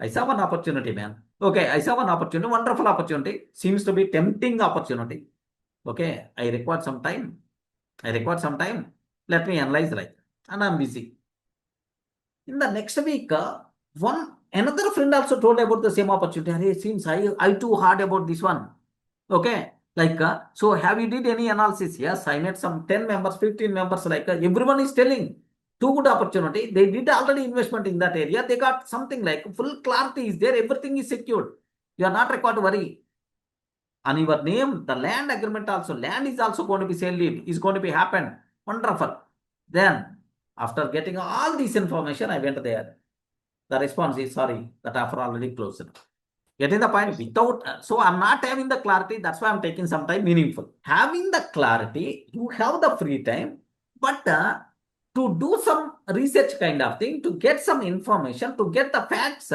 I saw one opportunity, man. Okay, I saw one opportunity, wonderful opportunity. Seems to be tempting opportunity. Okay, I require some time. Let me analyze like, and I'm busy. In the next week, another friend also told about the same opportunity. Hey, seems I too hard about this one. Okay, like so have you did any analysis? Yes, I met some 10 members, 15 members. Like everyone is telling too good opportunity. They did already investment in that area. They got something like full clarity is there. Everything is secured. You are not required to worry. On your name, the land agreement also, land is also going to be sale deed, is going to be happen. Wonderful. Then, after getting all this information, I went there. The response is, sorry, that offer already closed. Getting the point? Without, so I'm not having the clarity. That's why I'm taking some time meaningful. Having the clarity, you have the free time, but to do some research kind of thing, to get some information, to get the facts,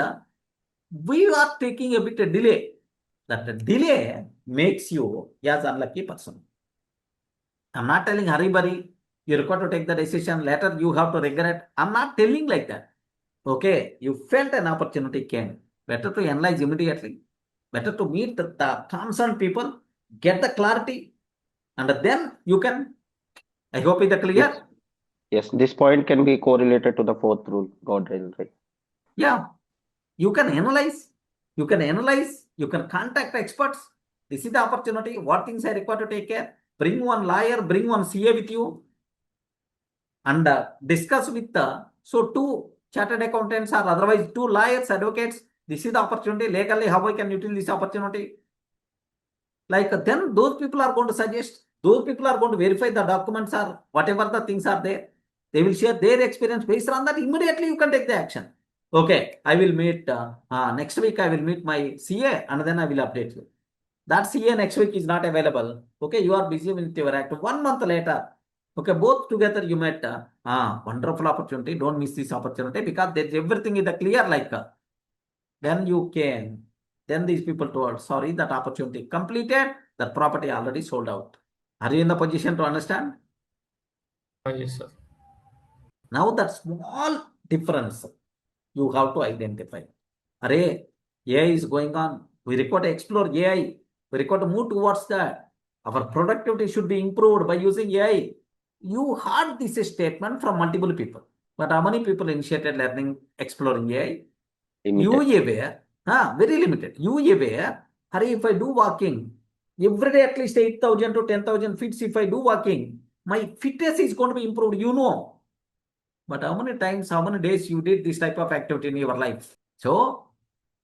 we are taking a bit of delay. That delay makes you as unlucky person. I'm not telling hurry burry, you require to take the decision, later you have to regret. I'm not telling like that. Okay, you felt an opportunity came. Better to analyze immediately. Better to meet the concerned people, get the clarity, and then you can, I hope it's clear. Yes. Yes, this point can be correlated to the fourth rule, guardrail, right? Yeah, you can analyze, you can contact experts. This is the opportunity. What things I require to take care? Bring one lawyer, bring one CA with you, and discuss with so two chartered accountants or otherwise two lawyers, advocates. This is the opportunity. Legally, how I can utilize this opportunity? Like then those people are going to suggest, those people are going to verify the documents or whatever the things are there. They will share their experience. Based on that, immediately you can take the action. Okay, I will meet next week. I will meet my CA and then I will update you. That CA next week is not available. Okay, you are busy with your act. 1 month later, okay, both together you met. Wonderful opportunity. Don't miss this opportunity because there's everything is clear. Like then you can. Then these people told, sorry, that opportunity completed. That property already sold out. Are you in the position to understand? Yes, sir. Now that small difference you have to identify. Array, AI is going on. We require to explore AI. We require to move towards that. Our productivity should be improved by using AI. You heard this statement from multiple people. But how many people initiated learning, exploring AI? You Limited. aware, very limited. You aware, hurry, if I do walking, every day at least 8,000 to 10,000 feet, if I do walking, my fitness is going to be improved, you know. But how many times, how many days you did this type of activity in your life? So,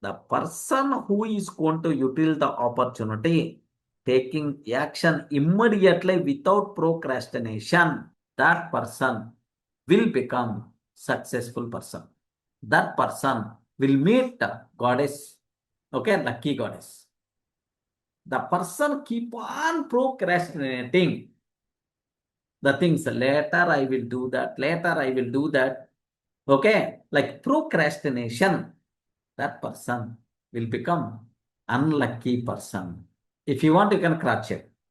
the person who is going to utilize the opportunity, taking action immediately without procrastination, that person will become successful person. That person will meet goddess, okay, lucky goddess. The person keep on procrastinating the things. Later I will do that. Later I will do that. Okay, like procrastination. That person will become unlucky person. If you want, you can cross check.